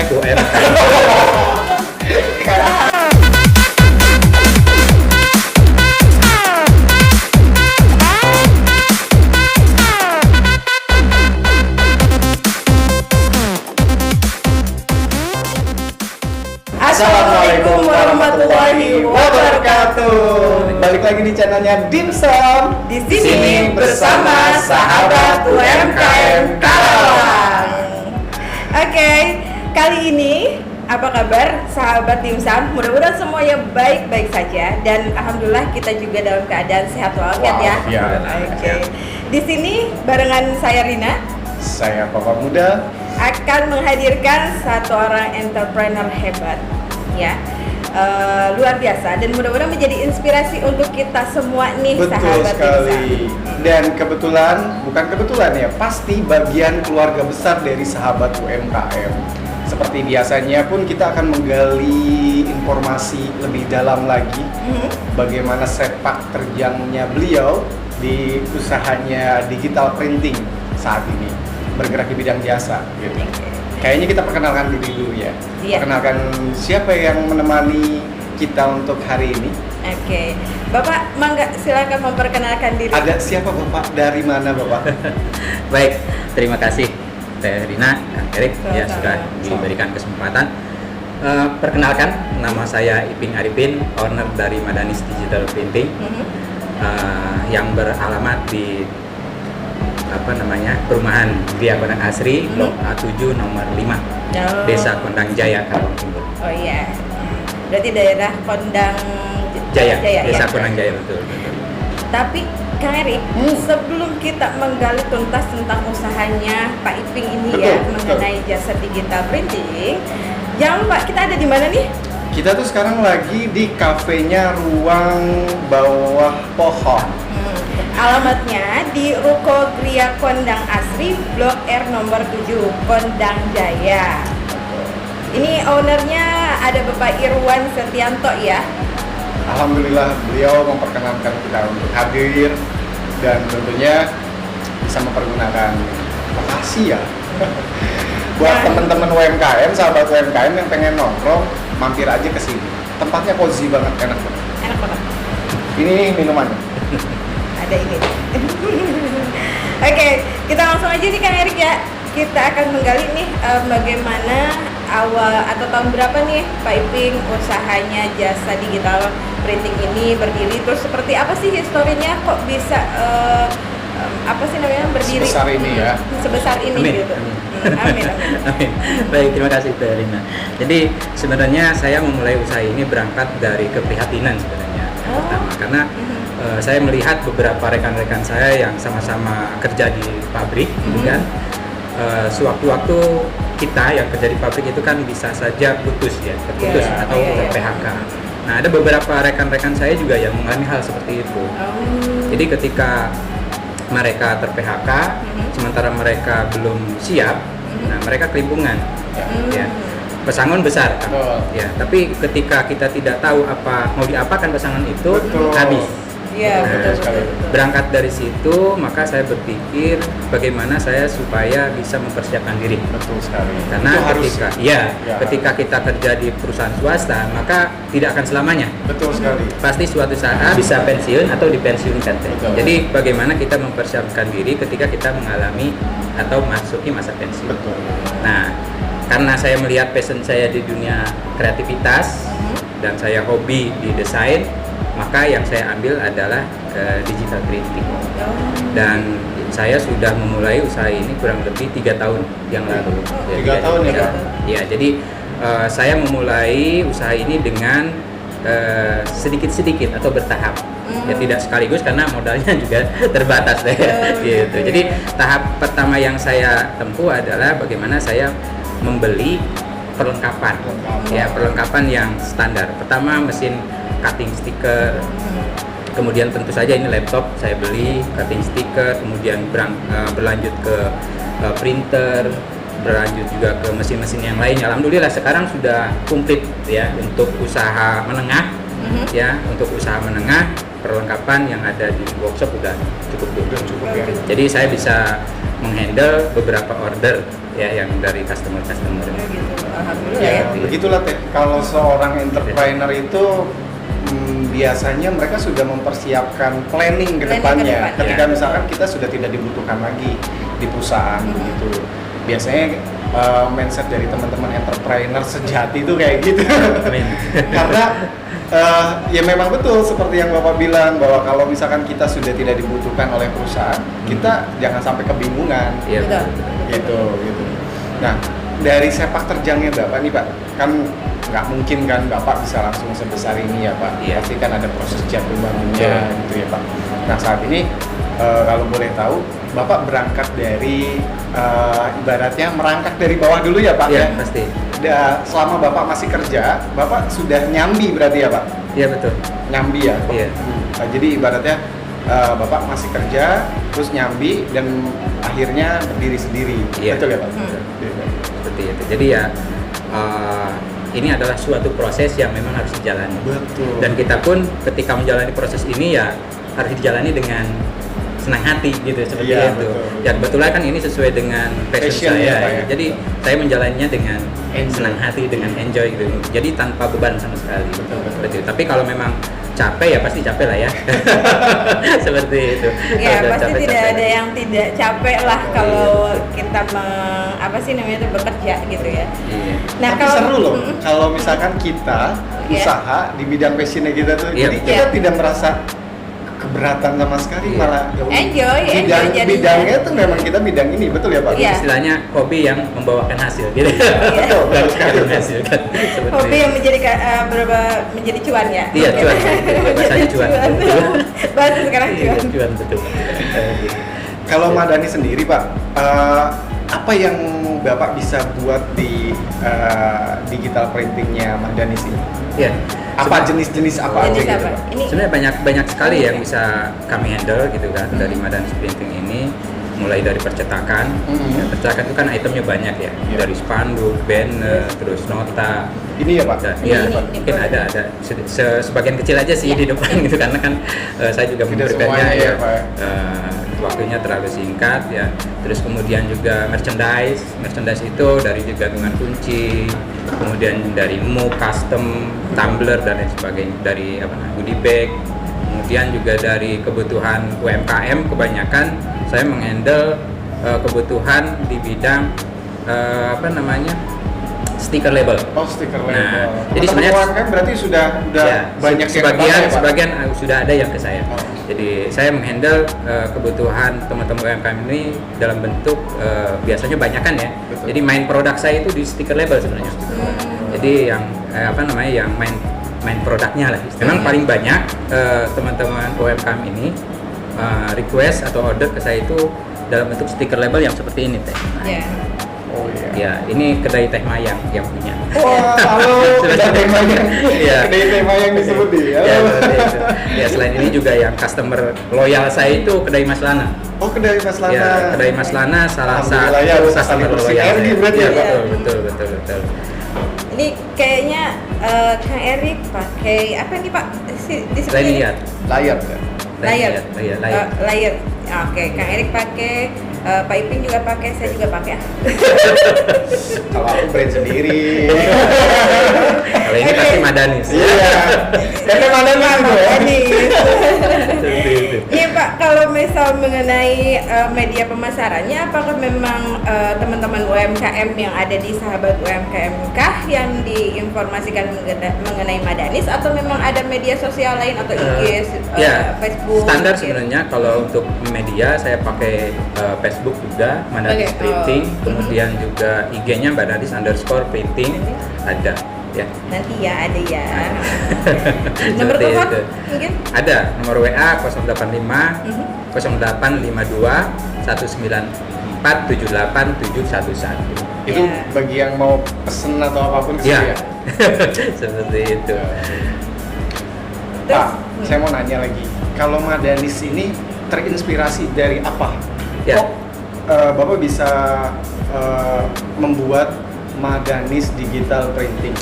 UMKM. Assalamualaikum warahmatullahi wabarakatuh. Balik lagi di channelnya Dimsum. Di sini bersama sahabat UMKM Karawang. Oke, kali ini apa kabar sahabat Dimsum? Mudah-mudahan semuanya baik-baik saja dan alhamdulillah kita juga dalam keadaan sehat walafiat ya. Ya. Oke. Di sini barengan saya Rina, Saya Papa Muda. akan menghadirkan satu orang entrepreneur hebat ya. Luar biasa dan mudah-mudahan menjadi inspirasi untuk kita semua nih. Betul sahabat sekali. Dimsum. Dan bukan kebetulan ya, pasti bagian keluarga besar dari sahabat UMKM. Seperti biasanya pun kita akan menggali informasi lebih dalam lagi bagaimana sepak terjangnya beliau di usahanya digital printing saat ini, bergerak di bidang jasa gitu. Kayaknya kita perkenalkan dulu ya. Iya. Perkenalkan siapa yang menemani kita untuk hari ini. Oke, Bapak mangga silakan memperkenalkan diri. Ada siapa Bapak? Dari mana Bapak? Baik, terima kasih Teh Rina, Kang Erik ya Sama-sama. sudah diberikan kesempatan. Perkenalkan, nama saya Iping Arifin, owner dari Madanis Digital Printing yang beralamat di perumahan Gria Kondang Asri, Blok A7 nomor 5, Oh. Desa Kondang Jaya, Karawang Timur. Oh iya, berarti daerah Kondang Jaya, ya? Desa Kondang Jaya betul. Tapi Kang Erik, sebelum kita menggali tuntas tentang usahanya Pak Iping ini Betul, ya betul. mengenai jasa digital printing, jangan lupa kita ada di mana nih? Kita tuh sekarang lagi di kafenya Ruang Bawah Pohon. Alamatnya di Ruko Gria Kondang Asri, Blok R nomor 7, Kondang Jaya. Ini ownernya ada Bapak Irwan Setianto ya. Alhamdulillah beliau memperkenankan kita untuk hadir dan tentunya bisa mempergunakan lokasi ya. Buat Nah. teman-teman UMKM, sahabat UMKM yang pengen nongkrong, mampir aja ke sini. Tempatnya cozy banget, enak banget. Enak banget. Ini minumannya. Ada ini. Oke, kita langsung aja nih Kang Erik ya. Kita akan menggali nih bagaimana awal atau tahun berapa nih Pak Iping usahanya jasa digital printing ini berdiri, terus seperti apa sih historinya kok bisa berdiri Sebesar ini ya. sebesar ini Amin. gitu. Amin. Amin. Baik, terima kasih Teh Rina. Jadi sebenarnya saya memulai usaha ini berangkat dari keprihatinan sebenarnya yang pertama, karena saya melihat beberapa rekan-rekan saya yang sama-sama kerja di pabrik, gitu kan. Sewaktu-waktu kita yang kerja di pabrik itu kan bisa saja terputus atau PHK. Nah, ada beberapa rekan-rekan saya juga yang mengalami hal seperti itu. Jadi ketika mereka ter-PHK, sementara mereka belum siap, nah mereka kelimpungan, ya. Pesangon besar kan, Betul. ya. Tapi ketika kita tidak tahu apa mau diapakan pesangon itu, Betul. habis. Iya, Betul betul, sekali. betul, betul. Berangkat dari situ, maka saya berpikir bagaimana saya supaya bisa mempersiapkan diri. Betul sekali. Karena Itu harus. ya. Ya. Ketika kita kerja di perusahaan swasta, maka tidak akan selamanya. Betul sekali. Pasti suatu saat bisa pensiun atau dipensiunkan. Betul. Jadi bagaimana kita mempersiapkan diri ketika kita mengalami atau masuki masa pensiun. Betul. Nah, karena saya melihat passion saya di dunia kreativitas dan saya hobi di desain, maka yang saya ambil adalah digital printing. Dan saya sudah memulai usaha ini kurang lebih 3 tahun yang lalu. 3 tahun ya, Pak? Ya, jadi saya memulai usaha ini dengan sedikit-sedikit atau bertahap. Ya tidak sekaligus karena modalnya juga terbatas deh. Gitu. Jadi tahap pertama yang saya tempuh adalah bagaimana saya membeli perlengkapan. Ya, perlengkapan yang standar. Pertama mesin cutting stiker. Kemudian tentu saja ini laptop saya beli, cutting stiker, kemudian berlanjut ke printer, berlanjut juga ke mesin-mesin yang lainnya. Alhamdulillah sekarang sudah komplit ya untuk usaha menengah. Ya, untuk usaha menengah perlengkapan yang ada di workshop udah cukup Udah cukup ya. jadi saya bisa menghandle beberapa order ya yang dari customer Oh, gitu. Alhamdulillah Ya, ya. begitulah Teh. Kalau seorang entrepreneur itu biasanya mereka sudah mempersiapkan planning ke Planning ke depannya. depan, Ketika ya. misalkan kita sudah tidak dibutuhkan lagi di perusahaan gitu. Biasanya mindset dari teman-teman entrepreneur sejati itu kayak gitu. Amin. Karena ya memang betul seperti yang Bapak bilang bahwa kalau misalkan kita sudah tidak dibutuhkan oleh perusahaan, kita jangan sampai kebingungan. Iya, Betul. Gitu. Nah, dari sepak terjangnya Bapak nih Pak, kan nggak mungkin kan Bapak bisa langsung sebesar ini ya Pak. Iya. Pasti kan ada proses jatuh bangunnya Iya. gitu ya Pak. Nah, saat ini kalau boleh tahu, Bapak berangkat dari ibaratnya merangkak dari bawah dulu ya Pak Iya, ya. pasti. Selama Bapak masih kerja, Bapak sudah nyambi berarti ya Pak? Iya, betul. Nyambi ya? Iya. Nah, jadi ibaratnya Bapak masih kerja, terus nyambi dan akhirnya berdiri sendiri. Iya. Betul ya Pak? Seperti itu. Jadi ya ini adalah suatu proses yang memang harus dijalani. Betul. Dan kita pun ketika menjalani proses ini ya harus dijalani dengan senang hati gitu seperti Iya, itu. betul. Dan kebetulan kan ini sesuai dengan passion Passion-nya, saya. Pak, ya. Jadi saya menjalaninya dengan Enjoy. senang hati, dengan enjoy gitu. Jadi tanpa beban sama sekali. Betul, betul. Seperti itu. Tapi kalau memang capek ya pasti capek lah ya. Seperti itu. Ya Kalau pasti capek, tidak capek. ada yang tidak capek lah kalau kita apa sih namanya itu bekerja gitu ya. Iya. Nah Tapi kalau seru loh, kalau misalkan kita Iya. usaha di bidang passionnya kita tuh, Iya. jadi kita Iya. tidak merasa keberatan sama sekali, Iya. malah ya udah. Enjoy jadinya. Bidangnya tuh memang kita bidang ini, betul ya Pak? Iya. Istilahnya hobi yang membawakan hasil gitu. Betul, betul sekali. Menghasilkan. Seperti Hobi itu. yang menjadi cuan ya. Iya, cuan. Bahasanya cuan. Betul. Bahasa sekarang Iya, cuan. cuan betul. Kalau Madani sendiri Pak, apa yang Bapak bisa buat di digital printingnya Madani sih? Iya. Apa jenis-jenis apa aja Jenis gitu apa? Pak? Ini Sebenarnya banyak sekali yang bisa kami handle gitu kan dari Madanis Printing ini, mulai dari percetakan. Ya, percetakan itu kan itemnya banyak ya, Iya. dari spanduk, banner, terus nota. Ini ya Pak? Dan, Ini, ya, ini mungkin produk. ada sebagian kecil aja sih Iya. di depan gitu karena kan saya juga Tidak memberikannya semuanya ya, ya, Pak. waktunya terlalu singkat ya. Terus kemudian juga merchandise itu dari juga dengan kunci, kemudian dari mug, custom, tumbler dan lain sebagainya, dari goodie bag. Kemudian juga dari kebutuhan UMKM kebanyakan saya menghandle kebutuhan di bidang stiker label. Oh, stiker label. Nah, jadi Teman-teman sebenarnya- UMKM berarti sudah Ya, banyak yang sebagian kepakai ya, Pak? sebagian sudah ada yang ke saya. Oh. Jadi saya menghandle kebutuhan teman-teman UMKM ini dalam bentuk biasanya banyakan ya. Betul. Jadi main produk saya itu di stiker label sebenarnya. Jadi yang yang main produknya lah. Memang paling banyak teman-teman UMKM ini request atau order ke saya itu dalam bentuk stiker label yang seperti ini teh. ya. Oh iya. Ya, ini kedai teh Mayang yang punya. Wah, halo, kedai teh Mayang. Iya. Kedai teh Mayang disebut nih. Ya, seperti itu. Ya, selain ini juga yang customer loyal saya itu kedai Mas Lana. Oh, kedai Mas Lana. Ya, kedai Mas Lana salah Alhamdulillah ya, satu bisa customer saling loyal. bersinergi saya. berarti Ya, ya, Pak? betul. Ini kayaknya Kang Erik pakai apa nih Pak? Disebutnya ini? Lihat. Layar ya. Layar. Layar. Layar. Oke, Kang Erik pakai, Pak Ipin juga pakai, saya juga pakai. Kalau aku brand sendiri. Kalau ini pasti Madanis. Iya. Teh Madani itu ya. Seperti itu. Iya Pak, kalau misal mengenai media pemasarannya, apakah memang teman-teman UMKM yang ada di Sahabat UMKM kah yang diinformasikan mengenai Madanis, atau memang ada media sosial lain atau IG, Ya, Facebook? standar gitu? sebenarnya kalau untuk media saya pakai Facebook juga Madanis Oke, Printing, oh. kemudian juga IG-nya Madanis_printing ada ya. Nanti ya ada ya. Nomor Seperti telepon itu. mungkin? Ada nomor WA 085 Mhm. 0852 194 78711. Itu Ya. bagi yang mau pesen atau apapun ke situ Ya. ya. Seperti itu. Pak, saya mau nanya lagi. Kalau Madanis ini terinspirasi dari apa? Ya. Kok Bapak bisa membuat Madanis Digital Printing?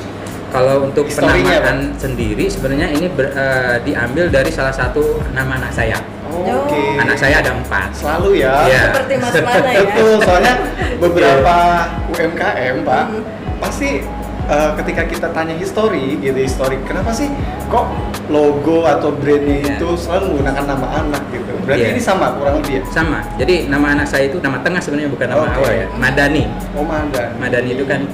Kalau untuk Historinya, penamaan sendiri sebenarnya ini diambil dari salah satu nama anak saya. Oke. Anak saya ada 4. Selalu ya. Iya. Seperti Mas Mana ya. Betul, soalnya beberapa UMKM Pak, pasti ketika kita tanya histori kenapa sih kok logo atau brandnya Iya. itu selalu menggunakan nama anak gitu. Berarti Iya. ini sama kurang lebih ya? Sama. Jadi nama anak saya itu nama tengah sebenarnya, bukan nama Oke. awal ya. Madani. Oh, Mandan. Madani itu kan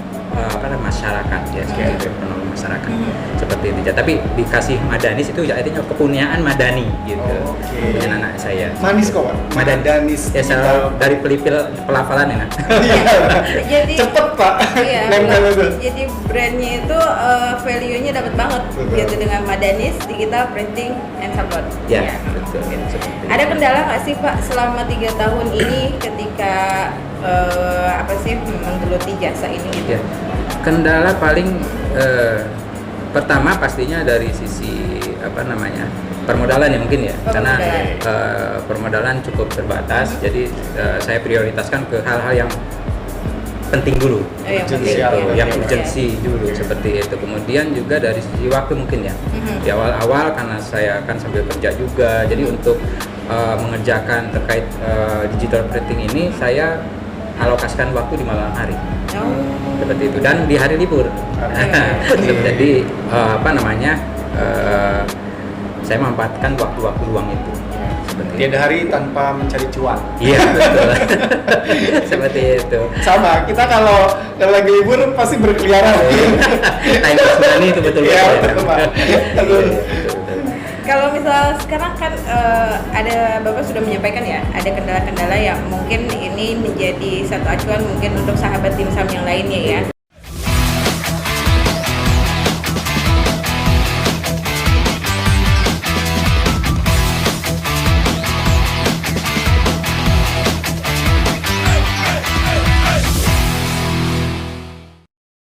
masyarakat ya, seperti itu, penolong masyarakat seperti itu. Tapi dikasih Madanis itu artinya kepunyaan Madani gitu. Oke. Dengan anak saya. Manis kok Pak? Madanis. Ya, dari pelafalan ya. Jadi Cepet Pak. iya, Nempel itu. jadi brandnya itu value-nya dapat banget Betul. gitu dengan Madanis Digital Printing and Support. Ya, betul. Seperti itu. Ada kendala nggak sih Pak selama 3 tahun ini ketika menggeluti jasa ini gitu? Ya. Kendala paling pertama pastinya dari sisi permodalan ya mungkin ya, karena permodalan cukup terbatas, jadi saya prioritaskan ke hal-hal yang penting dulu, Yang penting, gitu, ya. yang urgensi dulu seperti itu. Kemudian juga dari sisi waktu mungkin ya, di awal-awal karena saya akan sambil kerja juga, jadi untuk mengerjakan terkait digital printing ini saya alokasikan waktu di malam hari. Seperti itu, dan di hari libur. Jadi saya memanfaatkan waktu-waktu luang itu. Seperti itu. Tiada hari tanpa mencari cuan. Iya, betul. Seperti itu. Sama, kita kalau lagi libur pasti berkeliaran. Time money itu betul. Iya, betul Pak. Betul. Kalau misal sekarang kan ada Bapak sudah menyampaikan ya, ada kendala-kendala yang mungkin ini menjadi satu acuan mungkin untuk sahabat dimsum yang lainnya ya.